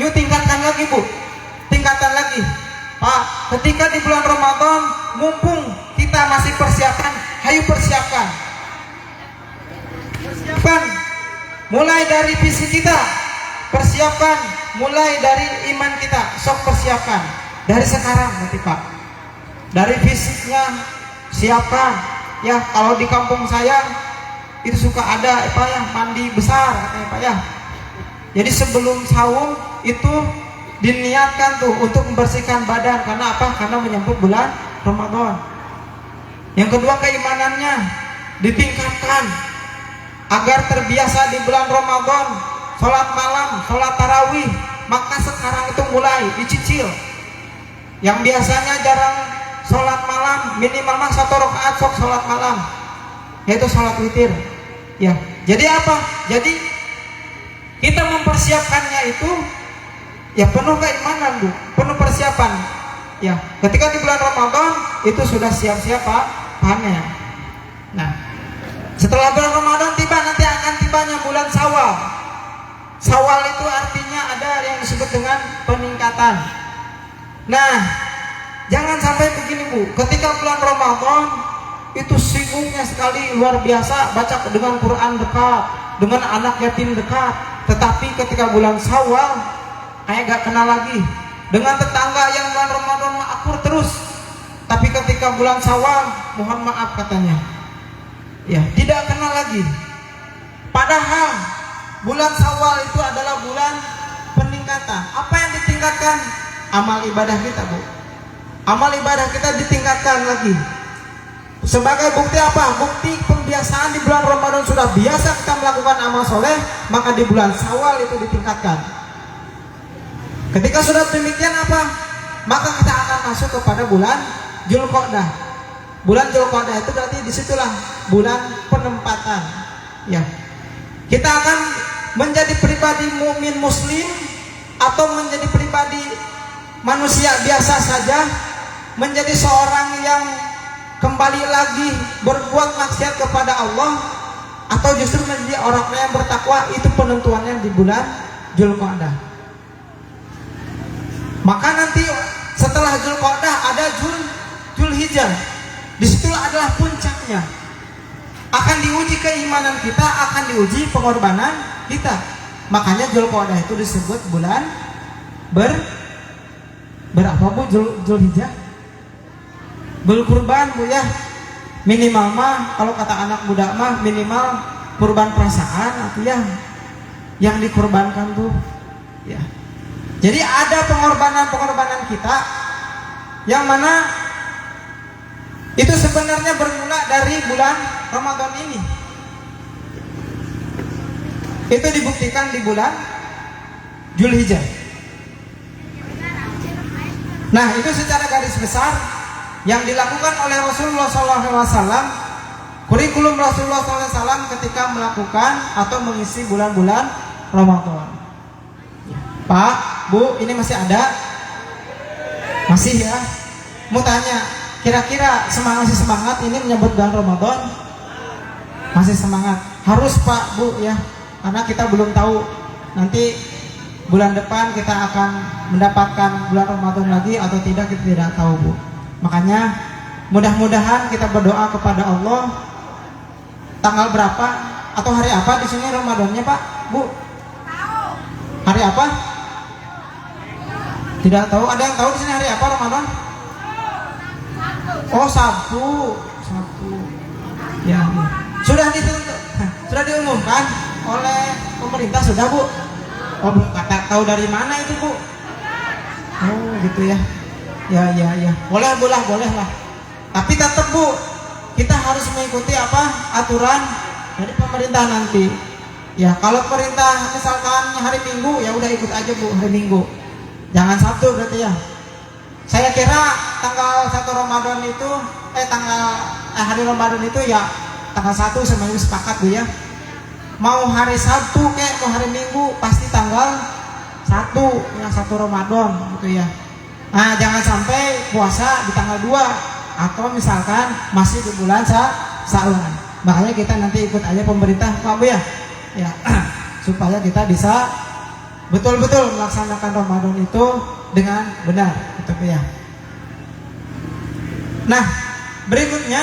yuk tingkatkan lagi Bu, tingkatkan lagi. Pak, ketika di bulan Ramadan, mumpung kita masih persiapan, ayo persiapkan. Persiapkan, mulai dari fisik kita, persiapkan, mulai dari iman kita, sok persiapkan. Dari sekarang nanti Pak, dari fisiknya siapkan. Ya kalau di kampung saya itu suka ada apa ya, mandi besar katanya Pak ya. Jadi sebelum saum itu diniatkan tuh untuk membersihkan badan. Karena apa? Karena menyambut bulan Ramadan. Yang kedua, keimanannya ditingkatkan agar terbiasa di bulan Ramadan sholat malam, sholat tarawih. Maka sekarang itu mulai dicicil. Yang biasanya jarang sholat malam, minimal mah 1 rakaat sok sholat malam, yaitu sholat witir. Ya, jadi apa? Jadi kita mempersiapkannya itu ya penuh keimanan Bu, penuh persiapan. Ya, ketika di bulan Ramadan itu sudah siap-siap Pak panen. Nah, setelah bulan Ramadan tiba, nanti akan tibanya bulan Syawal. Syawal itu artinya ada yang disebut dengan peningkatan. Nah, jangan sampai begini Bu, ketika bulan Ramadan itu sibuknya sekali luar biasa, baca dengan Quran dekat, dengan anak yatim dekat. Tetapi ketika bulan Syawal kayak gak kenal lagi. Dengan tetangga yang bulan Ramadan akur terus, tapi ketika bulan Syawal mohon maaf katanya, ya tidak kenal lagi. Padahal bulan Syawal itu adalah bulan peningkatan. Apa yang ditingkatkan? Amal ibadah kita Bu. Amal ibadah kita ditingkatkan lagi. Sebagai bukti apa? Bukti pembiasaan di bulan Ramadan sudah biasa kita melakukan amal soleh, maka di bulan Syawal itu ditingkatkan. Ketika sudah demikian apa? Maka kita akan masuk kepada bulan Dzulqa'dah. Bulan Dzulqa'dah itu berarti disitulah bulan penempatan. Ya, kita akan menjadi pribadi mukmin muslim atau menjadi pribadi manusia biasa saja, menjadi seorang yang kembali lagi berbuat maksiat kepada Allah, atau justru menjadi orang yang bertakwa. Itu penentuannya di bulan Dzulqa'dah. Maka nanti setelah Dzulqa'dah ada Dzulhijjah. Disitulah adalah puncaknya. Akan diuji keimanan kita, akan diuji pengorbanan kita. Makanya Dzulqa'dah itu disebut bulan berapa Bu? Dzulhijjah? Berkurban Bu ya. Minimal mah kalau kata anak muda mah minimal kurban perasaan atau yang dikorbankan tuh ya. Jadi ada pengorbanan kita yang mana itu sebenarnya bermula dari bulan Ramadan ini. Itu dibuktikan di bulan Dzulhijjah. Nah, itu secara garis besar yang dilakukan oleh Rasulullah SAW, kurikulum Rasulullah SAW ketika melakukan atau mengisi bulan-bulan Ramadan. Pak, Bu, ini masih ada? Masih ya? Mau tanya, kira-kira masih semangat ini menyambut bulan Ramadan? Masih semangat? Harus Pak, Bu ya, karena kita belum tahu nanti bulan depan kita akan mendapatkan bulan Ramadan lagi atau tidak, kita tidak tahu Bu. Makanya mudah-mudahan kita berdoa kepada Allah. Tanggal berapa atau hari apa di sini Ramadannya Pak, Bu? Hari apa? Tidak tahu. Ada yang tahu di sini hari apa Ramadan? Oh, Sabtu. Ya. Sudah diumumkan oleh pemerintah sudah Bu? Oh, kata tahu dari mana itu Bu? Oh, gitu ya. Ya. Boleh lah. Tapi tetap Bu, kita harus mengikuti apa? Aturan dari pemerintah nanti. Ya, kalau perintah misalkan hari Minggu, ya udah ikut aja Bu hari Minggu. Jangan Sabtu berarti ya. Saya kira tanggal 1 Ramadan itu hari Ramadan itu ya tanggal 1 semuanya sepakat Bu ya. Mau hari Sabtu kayak mau hari Minggu pasti tanggal 1 yang 1 Ramadan gitu ya. Nah, jangan sampai puasa di tanggal 2 atau misalkan masih di bulan Sya'ban. Makanya kita nanti ikut aja pemerintah Pak Bu ya, ya supaya kita bisa betul-betul melaksanakan Ramadan itu dengan benar, gitu ya. Nah, berikutnya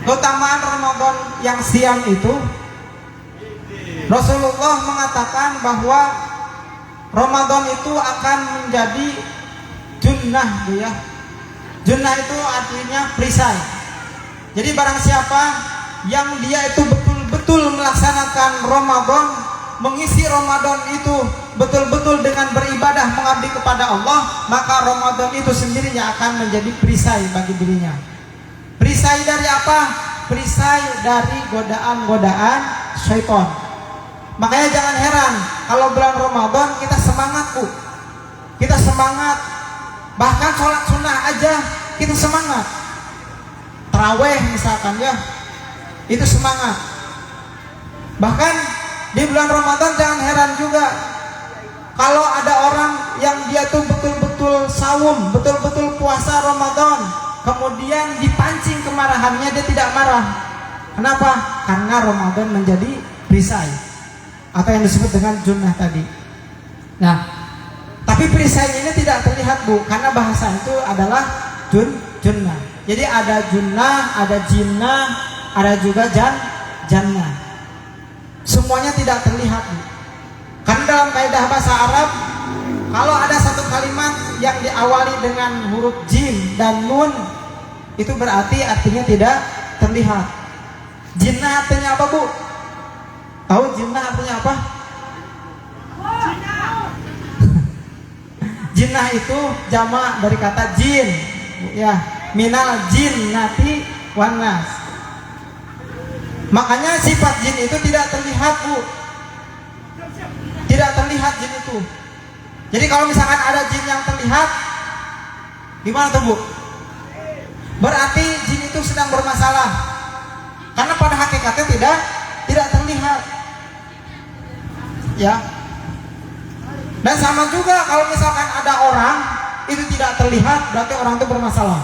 keutamaan Ramadan yang siang itu, Rasulullah mengatakan bahwa Ramadan itu akan menjadi junnah, Bu ya. Junnah itu artinya perisai. Jadi barang siapa yang dia itu betul-betul melaksanakan Ramadan, mengisi Ramadan itu betul-betul dengan beribadah mengabdi kepada Allah, maka Ramadan itu sendirinya akan menjadi perisai bagi dirinya. Perisai dari apa? Perisai dari godaan-godaan syaitan. Makanya jangan heran kalau bulan Ramadan kita semangat, Bu. Kita semangat. Bahkan sholat sunnah aja kita semangat. Taraweh misalkan ya, itu semangat. Bahkan di bulan Ramadan jangan heran juga kalau ada orang yang dia tuh betul-betul saum, betul-betul puasa Ramadan, kemudian dipancing kemarahannya, dia tidak marah. Kenapa? Karena Ramadan menjadi perisai atau yang disebut dengan junnah tadi. Nah, tapi perisai ini tidak terlihat, Bu, karena bahasa itu adalah junnah. Jadi ada junnah, ada jinnah, ada juga jannah. Semuanya tidak terlihat, Bu. Karena dalam kaidah bahasa Arab, kalau ada satu kalimat yang diawali dengan huruf jim dan nun, itu berarti artinya tidak terlihat. Jinnah artinya apa, Bu? Tahu jinnah artinya apa? Jinnah itu jamak dari kata jin, ya, minal jinnati wan nas. Makanya sifat jin itu tidak terlihat, Bu. Tidak terlihat jin itu. Jadi kalau misalkan ada jin yang terlihat, gimana tuh, Bu? Berarti jin itu sedang bermasalah. Karena pada hakikatnya tidak terlihat. Ya. Dan sama juga kalau misalkan ada orang itu tidak terlihat, berarti orang itu bermasalah.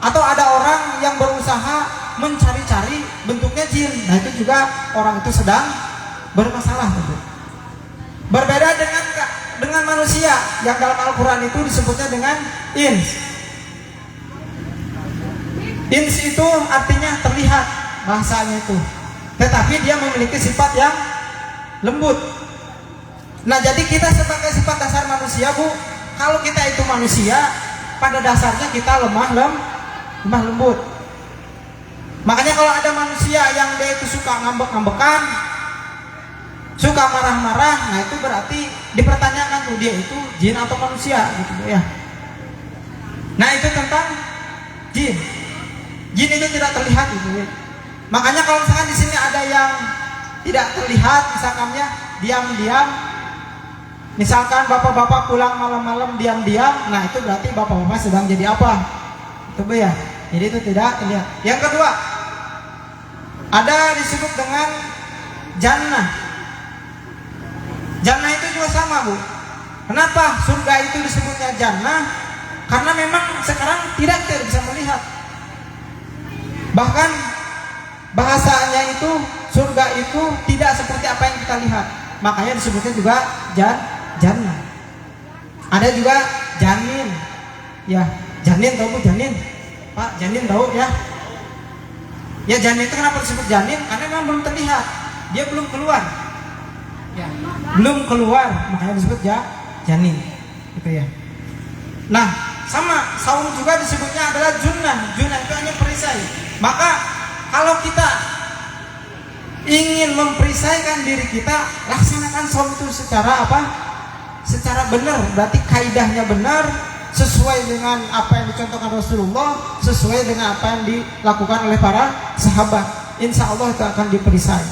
Atau ada orang yang berusaha mencari-cari bentuknya jin, nah itu juga orang itu sedang bermasalah, tentu. Berbeda dengan manusia yang dalam Al-Quran itu disebutnya dengan ins. Ins itu artinya terlihat bahasanya itu, tetapi dia memiliki sifat yang lembut. Nah, jadi kita sebagai sifat dasar manusia, Bu, kalau kita itu manusia, pada dasarnya kita lemah lembut. Makanya kalau ada manusia yang dia itu suka ngambek-ngambekan, suka marah-marah, nah itu berarti dipertanyakan tuh dia itu jin atau manusia, gitu ya. Nah, itu tentang jin. Jin itu tidak terlihat, gitu ya. Makanya kalau misalkan di sini ada yang tidak terlihat, misalkannya diam-diam, misalkan bapak-bapak pulang malam-malam diam-diam, nah itu berarti bapak-bapak sedang jadi apa? Itu ya. Jadi itu tidak terlihat. Yang kedua, ada disebut dengan jannah. Jannah itu juga sama, Bu. Kenapa surga itu disebutnya jannah? Karena memang sekarang tidak bisa melihat. Bahkan bahasanya itu surga itu tidak seperti apa yang kita lihat. Makanya disebutnya juga jannah. Ada juga janin. Ya, janin tahu, Bu, janin? Pak, janin tahu ya? Ya, janin itu kenapa disebut janin? Karena memang belum terlihat. Dia belum keluar. Ya, belum keluar, makanya disebut janin. Gitu ya. Nah, sama saum juga disebutnya adalah junnah. Junnah itu hanya perisai. Maka kalau kita ingin memperisaikan diri kita, laksanakan saum itu secara apa? Secara benar, berarti kaidahnya benar, sesuai dengan apa yang dicontohkan Rasulullah, sesuai dengan apa yang dilakukan oleh para sahabat. Insya Allah itu akan diperisai.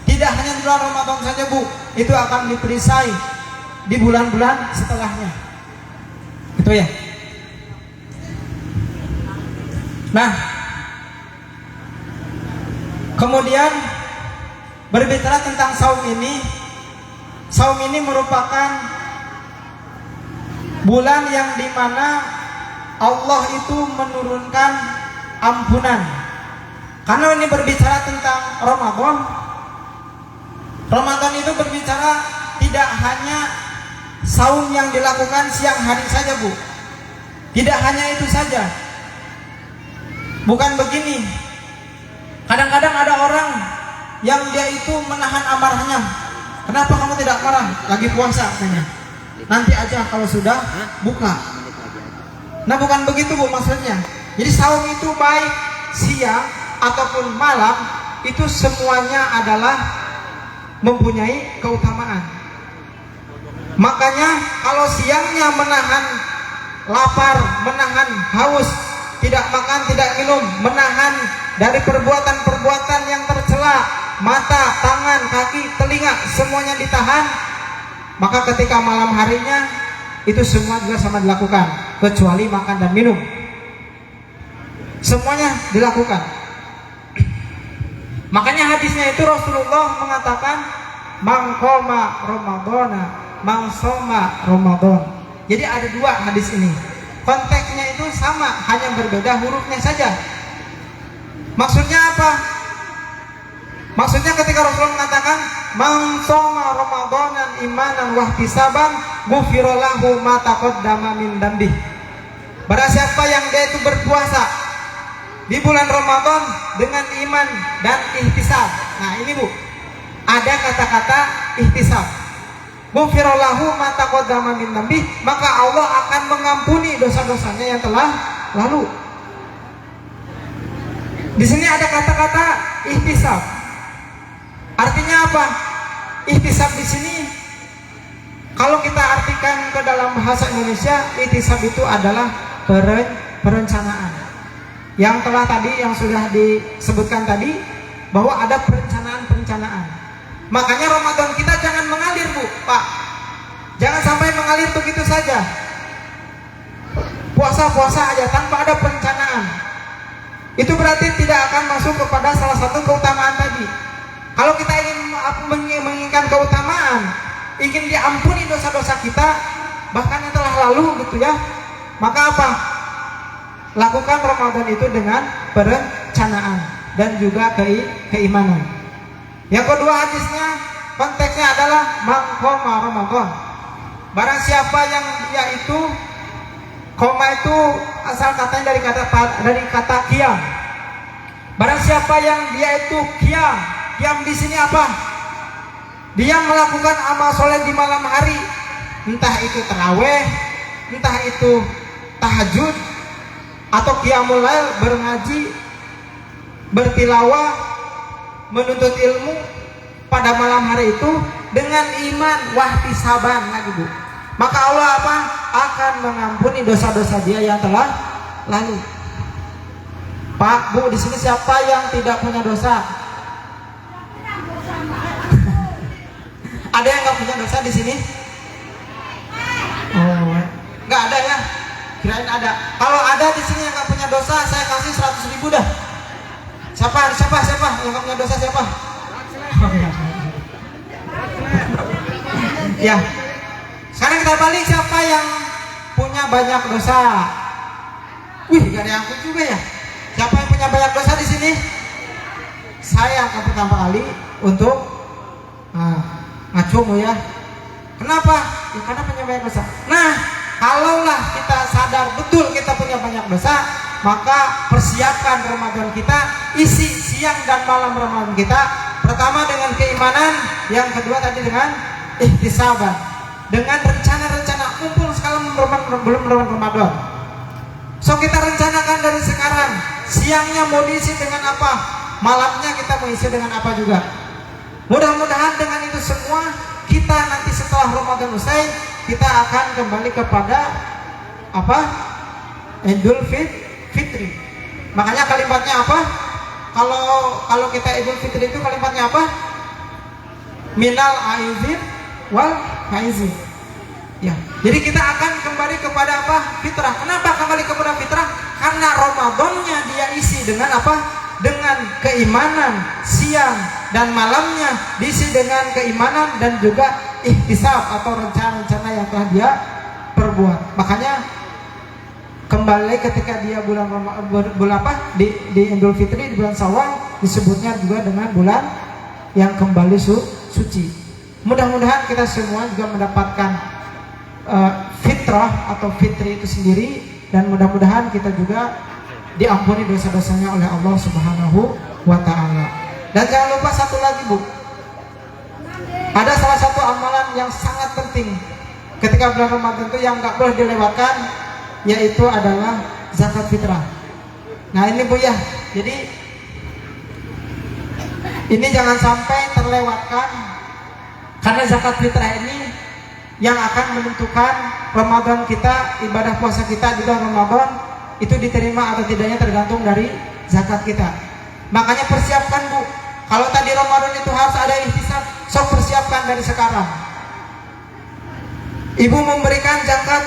Tidak hanya di bulan Ramadan saja, Bu, itu akan diperisai di bulan-bulan setelahnya. Itu ya. Nah, kemudian berbicara tentang saum ini. Saum ini merupakan bulan yang dimana Allah itu menurunkan ampunan. Karena ini berbicara tentang Ramadan. Ramadan itu berbicara tidak hanya saum yang dilakukan siang hari saja, Bu. Tidak hanya itu saja. Bukan begini. Kadang-kadang ada orang yang dia itu menahan amarahnya. Kenapa kamu tidak marah? Lagi puasa katanya. Nanti aja kalau sudah buka. Nah, bukan begitu, Bu, maksudnya. Jadi saum itu baik siang ataupun malam, itu semuanya adalah mempunyai keutamaan. Makanya kalau siangnya menahan lapar, menahan haus, tidak makan, tidak minum, menahan dari perbuatan-perbuatan yang tercela, mata, tangan, kaki, telinga, semuanya ditahan, maka ketika malam harinya itu semua juga sama dilakukan, kecuali makan dan minum. Semuanya dilakukan. Makanya hadisnya itu Rasulullah mengatakan mangkoma Ramadana, mangsoma Ramadan. Jadi ada dua hadis ini. Konteksnya itu sama, hanya berbeda hurufnya saja. Maksudnya apa? Maksudnya ketika Rasulullah mengatakan mangsoma Ramadanan imanan wahtisaban ghufira lahu ma taqaddama min dzambi. Barang siapa yang dia itu berpuasa di bulan Ramadan dengan iman dan ihtisab. Nah, ini, Bu, ada kata-kata ihtisab. Ghufira lahu ma taqaddama min dzambi, maka Allah akan mengampuni dosa-dosanya yang telah lalu. Di sini ada kata-kata ihtisab. Artinya apa? Ihtisab di sini kalau kita artikan ke dalam bahasa Indonesia, ihtisab itu adalah perencanaan. Yang telah tadi, yang sudah disebutkan tadi, bahwa ada perencanaan. Makanya Ramadan kita jangan mengalir, Bu, Pak. Jangan sampai mengalir begitu saja. Puasa-puasa aja tanpa ada perencanaan. Itu berarti tidak akan masuk kepada salah satu keutamaan tadi. Kalau kita ingin menginginkan keutamaan, ingin diampuni dosa-dosa kita, bahkan yang telah lalu gitu ya, maka apa? Lakukan Ramadan itu dengan perencanaan dan juga keimanan. Yang kedua hadisnya, konteksnya adalah mangkoma Ramadan. Barang siapa yang dia itu, koma itu asal katanya dari kata qiyam. Barang siapa yang dia itu qiyam di sini apa? Dia melakukan amal soleh di malam hari, entah itu taraweh, entah itu tahajud, atau qiyamul lail, berngaji, bertilawah, menuntut ilmu pada malam hari itu dengan iman wahtisaban lagi, Bu. Maka Allah apa? Akan mengampuni dosa-dosa dia yang telah lalu. Pak, Bu, di sini siapa yang tidak punya dosa? Ada yang nggak punya dosa di sini? Oh, nggak ada ya? Kirain ada. Kalau ada di sini yang nggak punya dosa, saya kasih 100.000 dah. Siapa yang nggak punya dosa siapa? Ya. Sekarang kita balik, siapa yang punya banyak dosa? Wih, gak ada yang pun juga ya. Siapa yang punya banyak dosa di sini? Saya akan pertama kali untuk ngacung ya. Kenapa? Ya, karena punya banyak dosa. Nah, kalaulah kita sadar betul kita punya banyak dosa, maka persiapkan Ramadan kita, isi siang dan malam Ramadan kita, pertama dengan keimanan, yang kedua tadi dengan ihtisaban, dengan rencana-rencana kumpul sekarang belum Ramadan. So kita rencanakan dari sekarang, siangnya mau diisi dengan apa, malamnya kita mau isi dengan apa juga. Mudah-mudahan dengan itu semua kita nanti setelah Ramadan usai, kita akan kembali kepada apa? Idul Fitri. Makanya kalimatnya apa? Kalau kita Idul Fitri itu kalimatnya apa? Minal aizin wal faizin. Ya. Jadi kita akan kembali kepada apa? Fitrah. Kenapa kembali kepada fitrah? Karena Ramadannya dia isi dengan apa? Dengan keimanan, siang dan malamnya diisi dengan keimanan dan juga ihtisab atau rencana-rencana yang telah dia perbuat. Makanya kembali ketika dia bulan apa di Idul Fitri, di bulan Syawal disebutnya juga dengan bulan yang kembali suci. Mudah-mudahan kita semua juga mendapatkan fitrah atau fitri itu sendiri, dan mudah-mudahan kita juga diampuni dosa-dosanya oleh Allah Subhanahu wa ta'ala. Dan jangan lupa satu lagi, Bu, ada salah satu amalan yang sangat penting ketika bulan Ramadan itu yang gak boleh dilewatkan, yaitu adalah zakat fitrah. Nah ini, Bu, ya, jadi ini jangan sampai terlewatkan, karena zakat fitrah ini yang akan menentukan Ramadan kita, ibadah puasa kita di bulan Ramadan itu diterima atau tidaknya tergantung dari zakat kita. Makanya persiapkan, Bu. Kalau tadi Ramadan itu harus ada ihtisab, sok persiapkan dari sekarang. Ibu memberikan zakat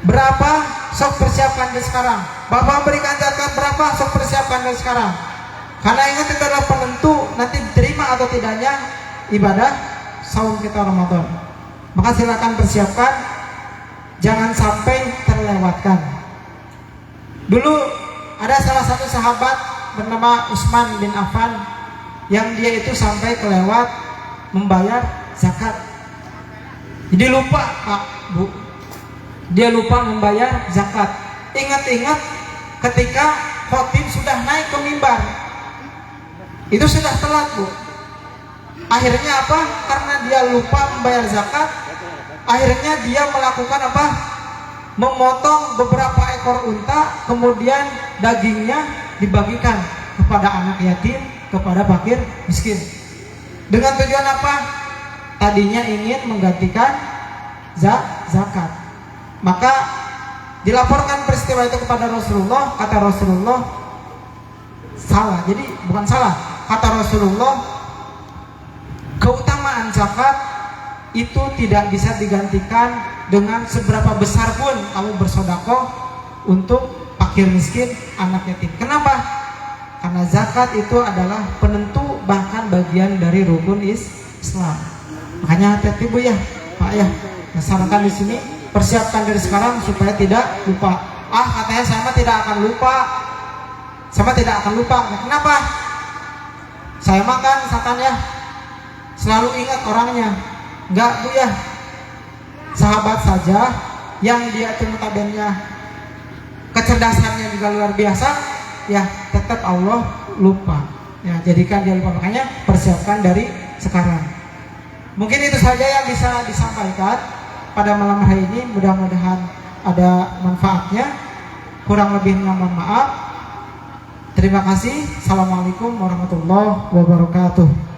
berapa, sok persiapkan dari sekarang. Bapak memberikan zakat berapa, sok persiapkan dari sekarang. Karena ingat, itu adalah penentu nanti diterima atau tidaknya ibadah saum kita Ramadan. Maka silakan persiapkan, jangan sampai terlewatkan. Dulu ada salah satu sahabat bernama Utsman bin Affan yang dia itu sampai kelewat membayar zakat. Jadi lupa, Pak, Bu. Dia lupa membayar zakat. Ingat-ingat ketika khotib sudah naik ke mimbar. Itu sudah telat, Bu. Akhirnya apa? Karena dia lupa membayar zakat, akhirnya dia melakukan apa? Memotong beberapa ekor unta, kemudian dagingnya dibagikan kepada anak yatim, kepada fakir miskin. Dengan tujuan apa? Tadinya ingin menggantikan zakat. Maka dilaporkan peristiwa itu kepada Rasulullah. Kata Rasulullah, salah. Jadi bukan salah. Kata Rasulullah, keutamaan zakat itu tidak bisa digantikan dengan seberapa besar pun kamu bersedekah untuk fakir miskin, anak yatim. Kenapa? Karena zakat itu adalah penentu, bahkan bagian dari rukun Islam. Makanya hati-hati, Bu, ya, Pak, ya. Nah, sarankan di sini persiapkan dari sekarang supaya tidak lupa. Katanya saya tidak akan lupa. Saya tidak akan lupa. Nah, kenapa? Saya makan misalkan, ya, selalu ingat orangnya. Enggak, Bu, ya. Sahabat saja yang dia itu notabene kecerdasannya juga luar biasa, ya, tetap Allah lupa. Ya, jadikan dia lupa. Makanya persiapkan dari sekarang. Mungkin itu saja yang bisa disampaikan pada malam hari ini. Mudah-mudahan ada manfaatnya. Kurang lebihnya mohon maaf. Terima kasih. Assalamualaikum warahmatullahi wabarakatuh.